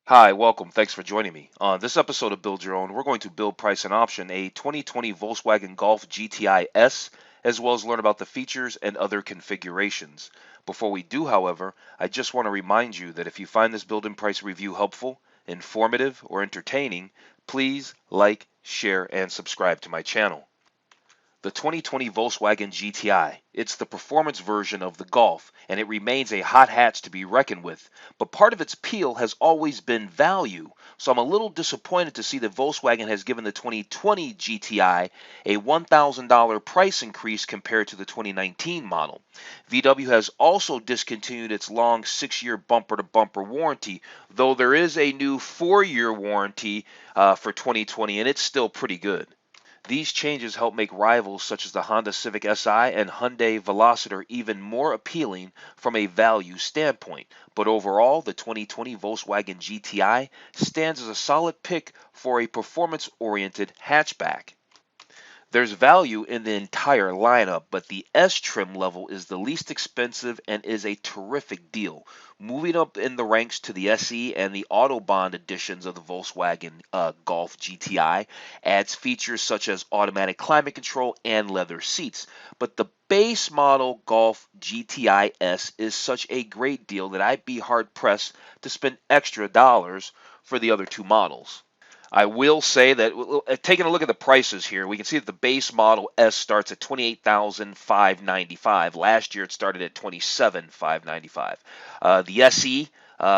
Hi, welcome. Thanks for joining me. On this episode of Build Your Own, we're going to build, price, and option a 2020 Volkswagen Golf GTI S, as well as learn about the features and other configurations. Before we do, however, I just want to remind you that if you find this build and price review helpful, informative, or entertaining, please like, share, and subscribe to my channel. The 2020 Volkswagen GTI. It's the performance version of the Golf, and it remains a hot hatch to be reckoned with. But part of its appeal has always been value, so I'm a little disappointed to see that Volkswagen has given the 2020 GTI a $1,000 price increase compared to the 2019 model. VW has also discontinued its long 6-year bumper-to-bumper warranty, though there is a new 4-year warranty for 2020, and it's still pretty good. These changes help make rivals such as the Honda Civic Si and Hyundai Veloster even more appealing from a value standpoint. But overall, the 2020 Volkswagen GTI stands as a solid pick for a performance-oriented hatchback. There's value in the entire lineup, but the S trim level is the least expensive and is a terrific deal. Moving up in the ranks to the SE and the Autobahn editions of the Volkswagen Golf GTI adds features such as automatic climate control and leather seats. But the base model Golf GTI S is such a great deal that I'd be hard pressed to spend extra dollars for the other two models. I will say that taking a look at the prices here, we can see that the base model S starts at $28,595. Last year it started at $27,595. The SE,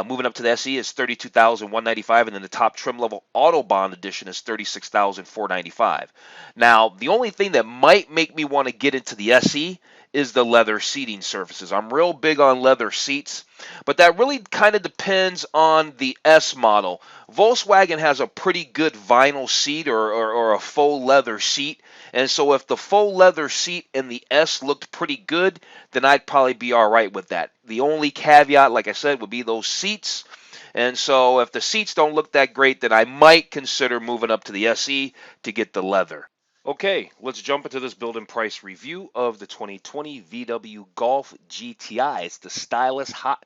moving up to the SE, is $32,195, and then the top trim level Autobahn edition is $36,495. Now, the only thing that might make me want to get into the SE is the leather seating surfaces. I'm real big on leather seats, but that really kind of depends on the S model. Volkswagen has a pretty good vinyl seat or a faux leather seat, and so if the faux leather seat in the S looked pretty good, then I'd probably be all right with that. The only caveat, like I said, would be those seats. And so if the seats don't look that great, then I might consider moving up to the SE to get the leather. Okay, let's jump into this build and price review of the 2020 VW Golf GTI. It's the stylish hot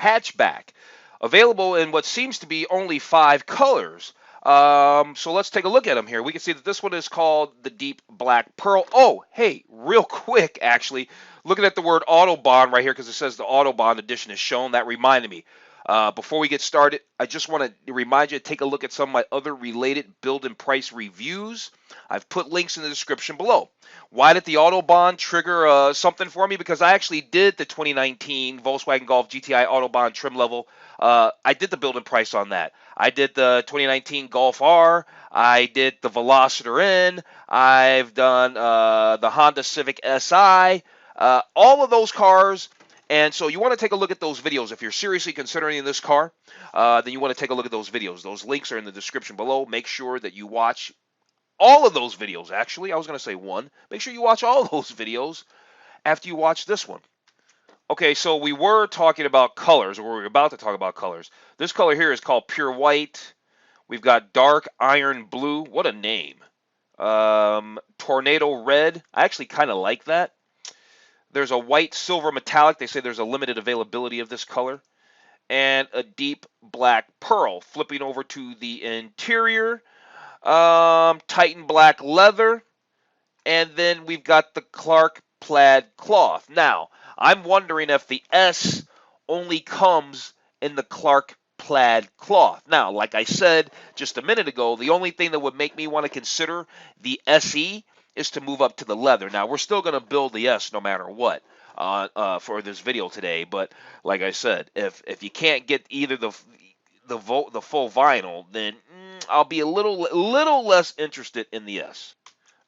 hatchback, available in what seems to be only 5 colors. So let's take a look at them here. We can see that this one is called the Deep Black Pearl. Oh, hey, real quick, actually, looking at the word Autobahn right here because it says the Autobahn edition is shown. That reminded me. Before we get started, I just want to remind you to take a look at some of my other related build and price reviews. I've put links in the description below. Why did the Autobahn trigger something for me? Because I actually did the 2019 Volkswagen Golf GTI Autobahn trim level. I did the build and price on that. I did the 2019 Golf R. I did the Veloster N. I've done the Honda Civic Si. All of those cars. And so you want to take a look at those videos. If you're seriously considering this car, then you want to take a look at those videos. Those links are in the description below. Make sure that you watch all of those videos, actually. I was going to say one. Make sure you watch all those videos after you watch this one. Okay, so we were talking about colors, or we were about to talk about colors. This color here is called Pure White. We've got Dark Iron Blue. What a name. Tornado Red. I actually kind of like that. There's a white silver metallic. They say there's a limited availability of this color. And a deep black pearl. Flipping over to the interior. Titan black leather. And then we've got the Clark plaid cloth. Now, I'm wondering if the S only comes in the Clark plaid cloth. Now, like I said just a minute ago, the only thing that would make me want to consider the SE is to move up to the leather. Now, we're still going to build the S no matter what for this video today. But like I said, if you can't get either the full vinyl, then I'll be a little less interested in the S.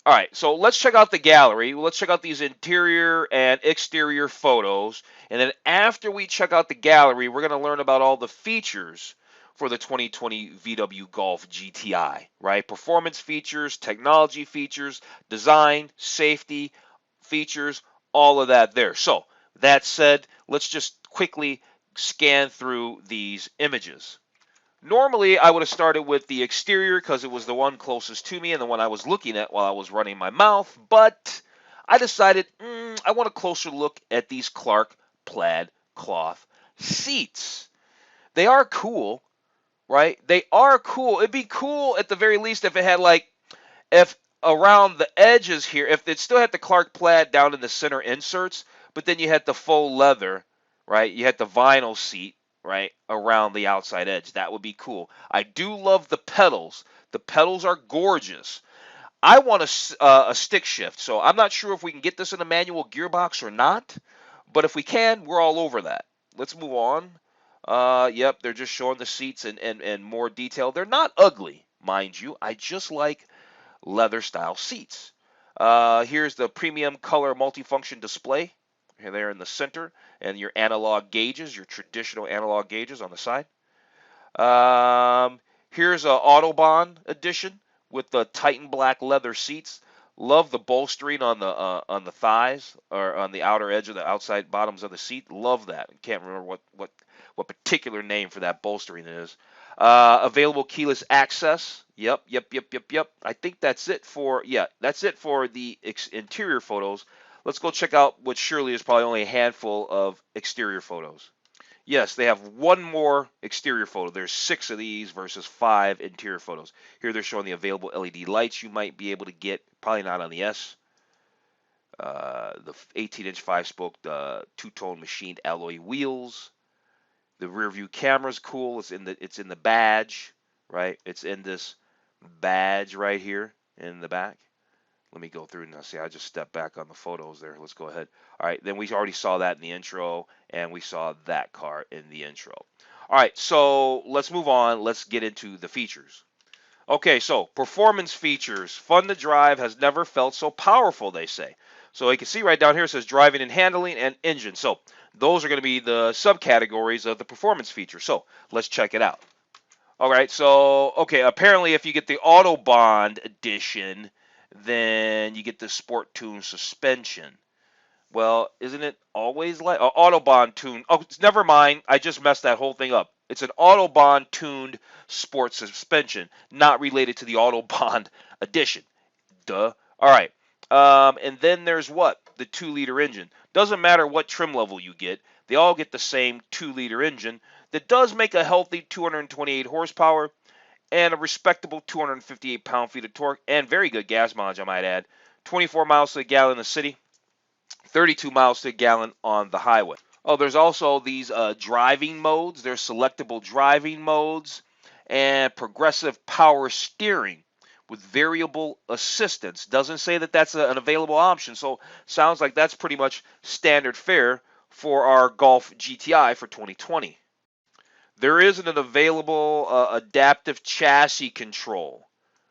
All right, so let's check out the gallery. Let's check out these interior and exterior photos. And then after we check out the gallery, we're going to learn about all the features for the 2020 VW Golf GTI, right? Performance features, technology features, design, safety features, all of that there. So that said, let's just quickly scan through these images. Normally, I would have started with the exterior because it was the one closest to me and the one I was looking at while I was running my mouth, but I decided I want a closer look at these Clark plaid cloth seats. They are cool, right? They are cool. It'd be cool at the very least if it had like, if around the edges here, if it still had the Clark plaid down in the center inserts, but then you had the faux leather, right? You had the vinyl seat, right, around the outside edge. That would be cool. I do love the pedals. The pedals are gorgeous. I want a stick shift, so I'm not sure if we can get this in a manual gearbox or not, but if we can, we're all over that. Let's move on. Yep, they're just showing the seats and more detail. They're not ugly, mind you. I just like leather style seats. Here's the premium color multifunction display. Here there in the center, and your analog gauges, your traditional analog gauges on the side. Here's a Autobahn edition with the Titan black leather seats. Love the bolstering on the thighs or on the outer edge of the outside bottoms of the seat. Love that. Can't remember what particular name for that bolstering is. Available keyless access. Yep. I think that's it for the interior photos. Let's go check out what surely is probably only a handful of exterior photos. Yes, they have one more exterior photo. There's 6 of these versus 5 interior photos. Here they're showing the available LED lights you might be able to get. Probably not on the S. The 18-inch 5-spoke two-tone machined alloy wheels. The rear view camera is cool. It's in the badge, right? It's in this badge right here in the back. Let me go through now. See, I just stepped back on the photos there. Let's go ahead. All right, then we already saw that in the intro, and we saw that car in the intro. All right, so let's move on. Let's get into the features. Okay, so performance features. Fun to drive, has never felt so powerful, they say. So you can see right down here it says driving and handling and engine. So those are going to be the subcategories of the performance features. So let's check it out. All right, so apparently if you get the Autobahn edition, then you get the Sport Tune suspension. Well, isn't it always like Autobahn tune? Oh, never mind. I just messed that whole thing up. It's an Autobahn tuned sport suspension, not related to the Autobahn edition. Duh. All right. And then there's what? The 2-liter engine. Doesn't matter what trim level you get, they all get the same 2-liter engine that does make a healthy 228 horsepower and a respectable 258 pound-feet of torque and very good gas mileage, I might add. 24 miles to the gallon in the city, 32 miles to the gallon on the highway. Oh, there's also these driving modes. There's selectable driving modes and progressive power steering with variable assistance. Doesn't say that that's an available option, so sounds like that's pretty much standard fare for our Golf GTI for 2020. There isn't an available adaptive chassis control.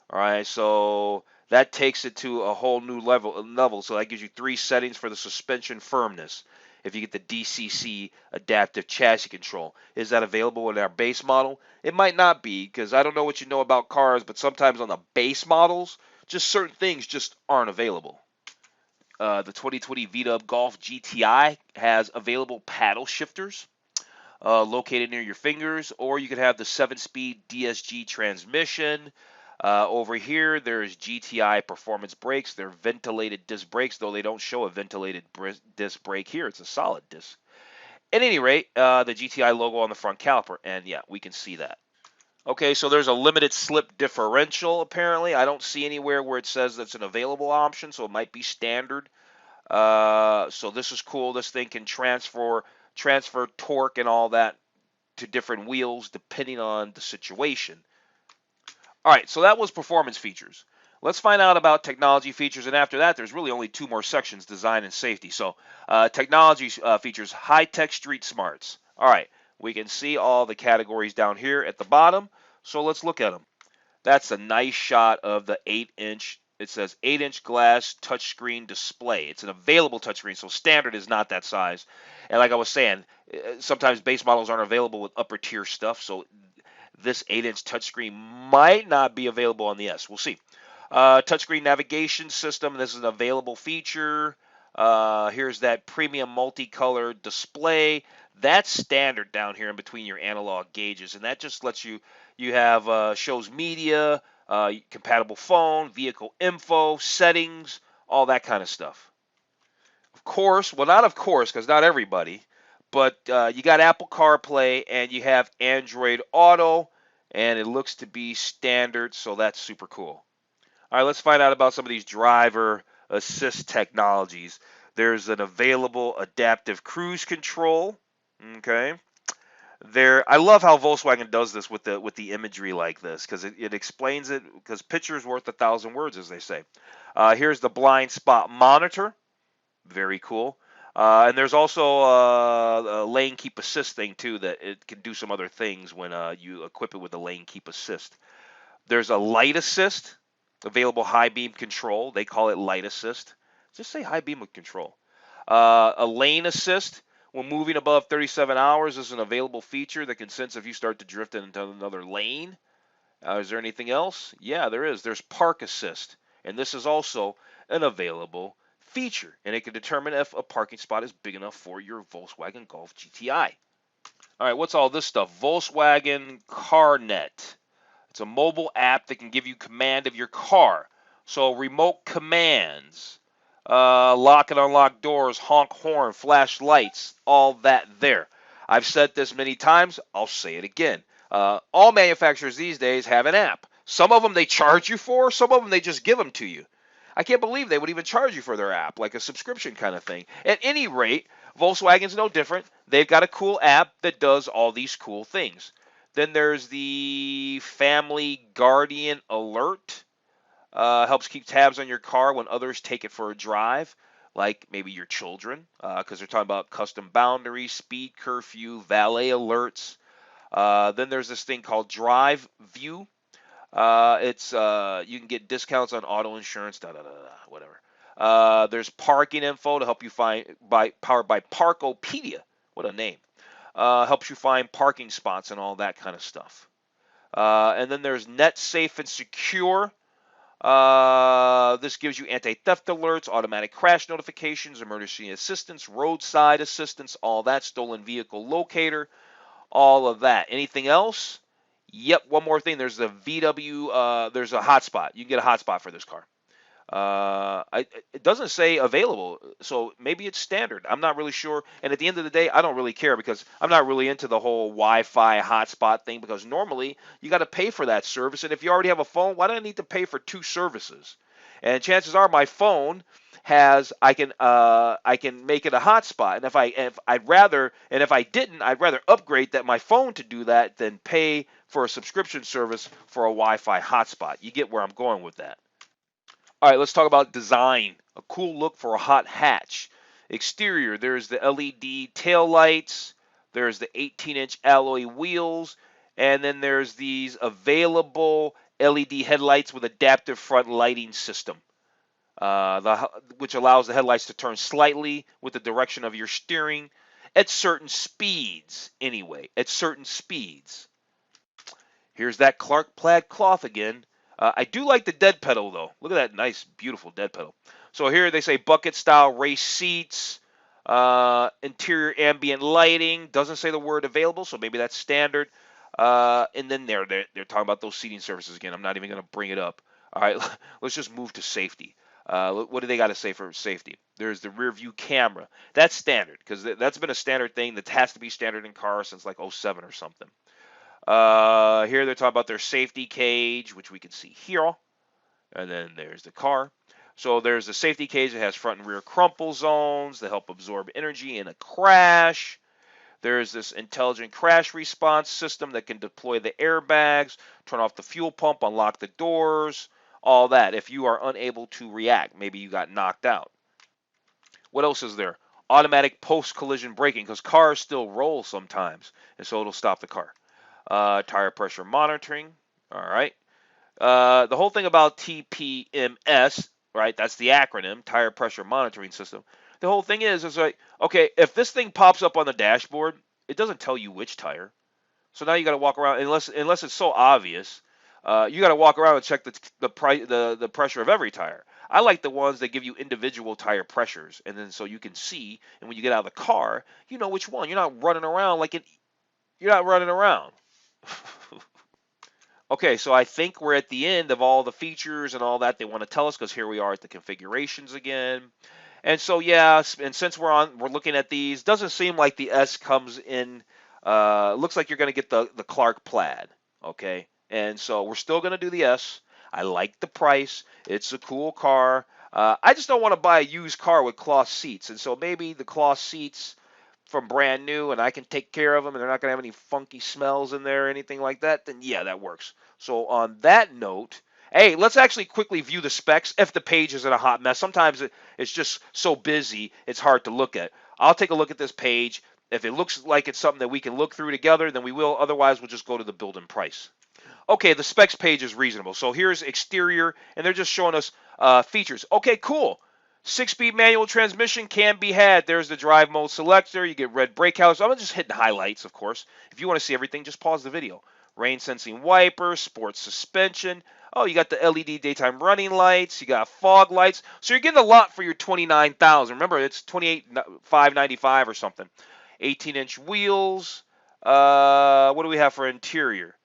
All right, so that takes it to a whole new level. So that gives you 3 settings for the suspension firmness. If you get the DCC adaptive chassis control, is that available in our base model? It might not be, because I don't know what you know about cars, but sometimes on the base models, just certain things just aren't available. The 2020 VW Golf GTI has available paddle shifters located near your fingers, or you could have the 7-speed DSG transmission. Over here, there's GTI performance brakes. They're ventilated disc brakes, though they don't show a ventilated disc brake here. It's a solid disc. At any rate, the GTI logo on the front caliper, and yeah, we can see that. Okay, so there's a limited slip differential, apparently. I don't see anywhere where it says that's an available option, so it might be standard. So this is cool. This thing can transfer torque and all that to different wheels depending on the situation. All right, so that was performance features. Let's find out about technology features, and after that, there's really only 2 more sections, design and safety. So technology features, high-tech street smarts. All right, we can see all the categories down here at the bottom, so let's look at them. That's a nice shot of the 8-inch, it says 8-inch glass touchscreen display. It's an available touchscreen, so standard is not that size. And like I was saying, sometimes base models aren't available with upper tier stuff, so this 8-inch touchscreen might not be available on the S. We'll see. Touchscreen navigation system. This is an available feature. Here's that premium multicolor display. That's standard down here in between your analog gauges, and that just lets you have shows media, compatible phone, vehicle info, settings, all that kind of stuff. Of course, well, not of course, because not everybody, But you got Apple CarPlay and you have Android Auto, and it looks to be standard, so that's super cool. All right, let's find out about some of these driver assist technologies. There's an available adaptive cruise control. Okay. I love how Volkswagen does this with the imagery like this, because it explains it, because picture's worth 1,000 words, as they say. Here's the blind spot monitor. Very cool. And there's also a lane keep assist thing too, that it can do some other things when you equip it with the lane keep assist. There's a light assist, available high beam control. They call it light assist. Just say high beam control. A lane assist when moving above 37 hours is an available feature that can sense if you start to drift into another lane. Is there anything else? Yeah, there is. There's park assist, and this is also an available feature, and it can determine if a parking spot is big enough for your Volkswagen Golf GTI. All right, what's all this stuff? Volkswagen CarNet. It's a mobile app that can give you command of your car. So remote commands, lock and unlock doors, honk horn, flash lights, all that there. I've said this many times. I'll say it again. All manufacturers these days have an app. Some of them they charge you for. Some of them they just give them to you. I can't believe they would even charge you for their app, like a subscription kind of thing. At any rate, Volkswagen's no different. They've got a cool app that does all these cool things. Then there's the Family Guardian Alert. Helps keep tabs on your car when others take it for a drive, like maybe your children, because they're talking about custom boundaries, speed curfew, valet alerts. Then there's this thing called Drive View. It's you can get discounts on auto insurance, whatever. There's parking info to help you find powered by Parkopedia. What a name. Helps you find parking spots and all that kind of stuff. And then there's Net Safe and Secure. This gives you anti-theft alerts, automatic crash notifications, emergency assistance, roadside assistance, all that, stolen vehicle locator, all of that. Anything else? Yep, one more thing. There's the VW, there's a hotspot. You can get a hotspot for this car. It doesn't say available, so maybe it's standard. I'm not really sure. And at the end of the day, I don't really care, because I'm not really into the whole Wi-Fi hotspot thing, because normally you got to pay for that service. And if you already have a phone, why do I need to pay for two services? And chances are my phone has I can make it a hotspot. And if I didn't, I'd rather upgrade that my phone to do that than pay for a subscription service for a Wi-Fi hotspot. You get where I'm going with that. All right, let's talk about design. A cool look for a hot hatch. Exterior, there's the LED tail lights, there's the 18-inch alloy wheels, and then there's these available LED headlights with adaptive front lighting system, which allows the headlights to turn slightly with the direction of your steering at certain speeds. Anyway, at certain speeds. Here's that Clark plaid cloth again. I do like the dead pedal, though. Look at that nice, beautiful dead pedal. So here they say bucket-style race seats, interior ambient lighting. Doesn't say the word available, so maybe that's standard. And then they're talking about those seating surfaces again. I'm not even going to bring it up. All right, let's just move to safety. What do they got to say for safety? There's the rear view camera. That's standard, because that's been a standard thing that has to be standard in cars since like '07 or something. Here they're talking about their safety cage, which we can see here. And then there's the car. So there's the safety cage that has front and rear crumple zones that help absorb energy in a crash. There's this intelligent crash response system that can deploy the airbags, turn off the fuel pump, unlock the doors, all that. If you are unable to react, maybe you got knocked out. What else is there? Automatic post-collision braking, because cars still roll sometimes, and so it'll stop the car. Tire pressure monitoring. All right. The whole thing about TPMS, right? That's the acronym, tire pressure monitoring system. The whole thing is like, okay, if this thing pops up on the dashboard, it doesn't tell you which tire. So now you got to walk around, unless it's so obvious, you got to walk around and check the pressure of every tire. I like the ones that give you individual tire pressures, and then so you can see, and when you get out of the car, you know which one. You're not running around you're not running around. Okay, so I think we're at the end of all the features and all that they want to tell us, because here we are at the configurations again. And so yeah, and since we're looking at these, doesn't seem like the S comes in. Looks like you're going to get the Clark Plaid, okay? And so we're still going to do the S. I like the price. It's a cool car. I just don't want to buy a used car with cloth seats, and so maybe the cloth seats from brand new, and I can take care of them, and they're not going to have any funky smells in there or anything like that. Then yeah, that works. So on that note, hey, let's actually quickly view the specs if the page is in a hot mess. Sometimes it's just so busy, it's hard to look at. I'll take a look at this page. If it looks like it's something that we can look through together, then we will. Otherwise, we'll just go to the build and price. Okay, the specs page is reasonable. So here's exterior, and they're just showing us features. Okay, cool. 6-speed manual transmission can be had. There's the drive mode selector. You get red brake calipers. I'm just hitting highlights, of course. If you want to see everything, just pause the video. Rain sensing wipers, sports suspension. Oh, you got the LED daytime running lights. You got fog lights. So you're getting a lot for your 29,000. Remember, it's 28,595 or something. 18-inch wheels. What do we have for interior?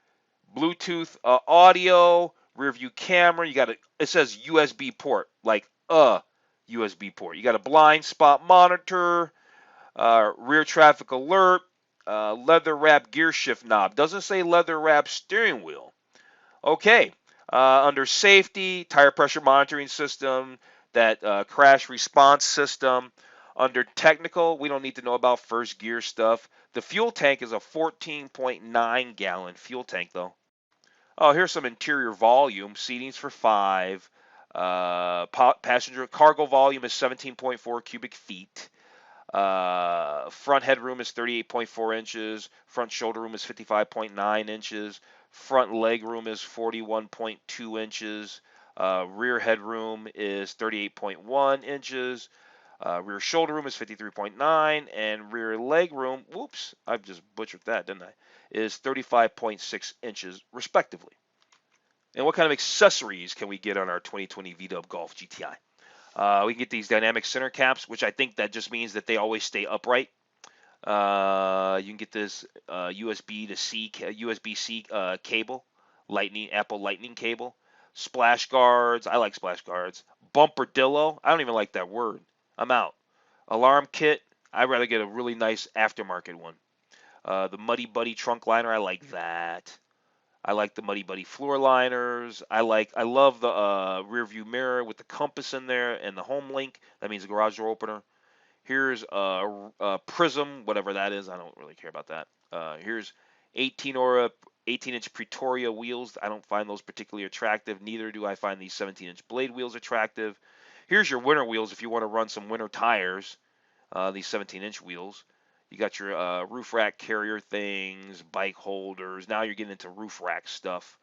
Bluetooth audio, rear view camera. You got it says USB port, like USB port. You got a blind spot monitor, rear traffic alert, leather wrap gear shift knob. Doesn't say leather wrap steering wheel. Okay. Under safety, tire pressure monitoring system, that crash response system. Under technical, we don't need to know about first gear stuff. The fuel tank is a 14.9 gallon fuel tank, though. Oh, here's some interior volume. Seatings for 5. Passenger cargo volume is 17.4 cubic feet. Front headroom is 38.4 inches. Front shoulder room is 55.9 inches. Front leg room is 41.2 inches. Rear headroom is 38.1 inches. Rear shoulder room is 53.9, and rear leg room, whoops, I've just butchered that, didn't I, is 35.6 inches, respectively. And what kind of accessories can we get on our 2020 VW Golf GTI? We can get these dynamic center caps, which I think that just means that they always stay upright. You can get this USB-C cable, Apple Lightning cable. Splash guards. I like splash guards. Bumperdillo. I don't even like that word. I'm out. Alarm kit. I'd rather get a really nice aftermarket one. The Muddy Buddy trunk liner. I like that. I like the Muddy Buddy floor liners. I love the rear view mirror with the compass in there and the home link. That means a garage door opener. Here's a prism, whatever that is. I don't really care about that. Here's 18-inch Pretoria wheels. I don't find those particularly attractive. Neither do I find these 17-inch blade wheels attractive. Here's your winter wheels if you want to run some winter tires. These 17-inch wheels. You got your roof rack carrier things, bike holders. Now you're getting into roof rack stuff,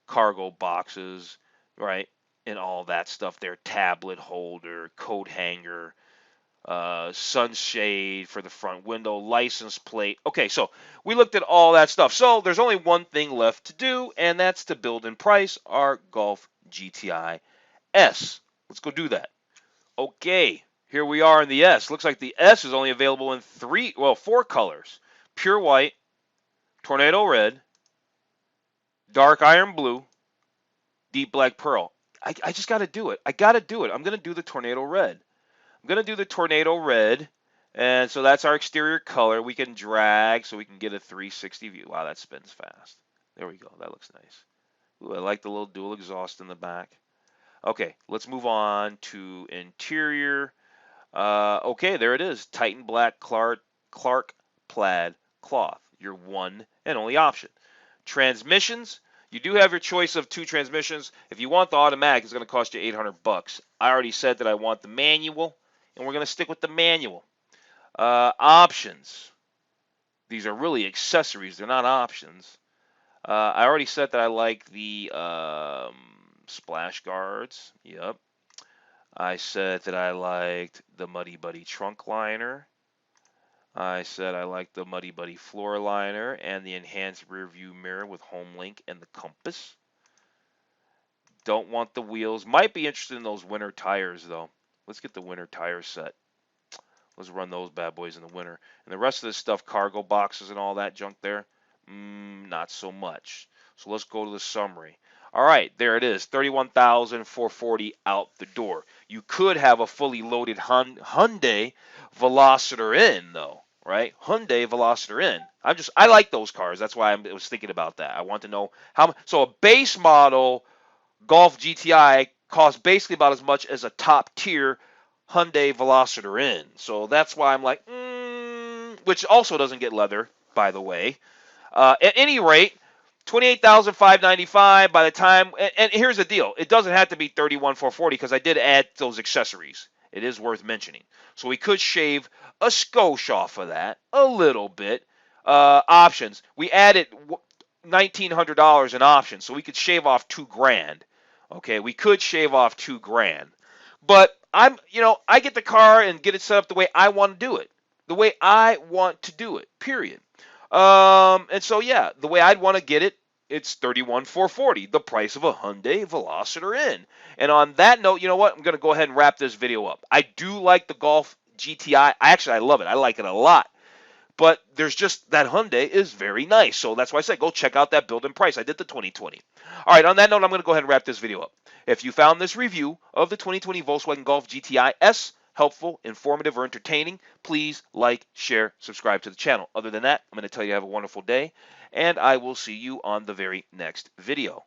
cargo boxes, right? And all that stuff there. Tablet holder, coat hanger, sunshade for the front window, license plate. Okay, so we looked at all that stuff. So there's only one thing left to do, and that's to build and price our Golf GTI S. Let's go do that. Okay, here we are in the S. Looks like the S is only available in 4 colors. Pure white, tornado red, dark iron blue, deep black pearl. I just got to do it. I got to do it. I'm going to do the tornado red. I'm going to do the tornado red. And so that's our exterior color. We can drag so we can get a 360 view. Wow, that spins fast. There we go. That looks nice. Ooh, I like the little dual exhaust in the back. Okay, let's move on to interior. Okay, there it is. Titan black Clark plaid cloth. Your one and only option. Transmissions. You do have your choice of 2 transmissions. If you want the automatic, it's going to cost you $800. I already said that I want the manual, and we're going to stick with the manual. Options. These are really accessories. They're not options. I already said that I like the splash guards. Yep. I said that I liked the Muddy Buddy trunk liner. I said I liked the Muddy Buddy floor liner and the enhanced rear view mirror with home link and the compass. Don't want the wheels. Might be interested in those winter tires though. Let's get the winter tire set. Let's run those bad boys in the winter. And the rest of this stuff, cargo boxes and all that junk there, not so much. So let's go to the summary. All right, there it is, $31,440 out the door. You could have a fully loaded Hyundai Veloster N, though, right? Hyundai Veloster N. I like those cars. That's why I was thinking about that. I want to know how. So a base model Golf GTI costs basically about as much as a top tier Hyundai Veloster N. So that's why I'm like, which also doesn't get leather, by the way. At any rate, 28,595 by the time. And here's the deal: it doesn't have to be 31,440 because I did add those accessories. It is worth mentioning. So we could shave a skosh off of that, a little bit. Options. We added $1,900 in options, so we could shave off $2,000. Okay, we could shave off $2,000, but I get the car and get it set up the way I want to do it, the way I want to do it. Period. And so yeah, the way I'd want to get it, it's 31,440, the price of a Hyundai Veloster N. And on that note, you know what? I'm gonna go ahead and wrap this video up. I do like the Golf GTI. I love it. I like it a lot. But there's just that Hyundai is very nice. So that's why I said go check out that build and price. I did the 2020. All right, on that note, I'm going to go ahead and wrap this video up. If you found this review of the 2020 Volkswagen Golf GTI S helpful, informative, or entertaining, please like, share, subscribe to the channel. Other than that, I'm going to tell you have a wonderful day, and I will see you on the very next video.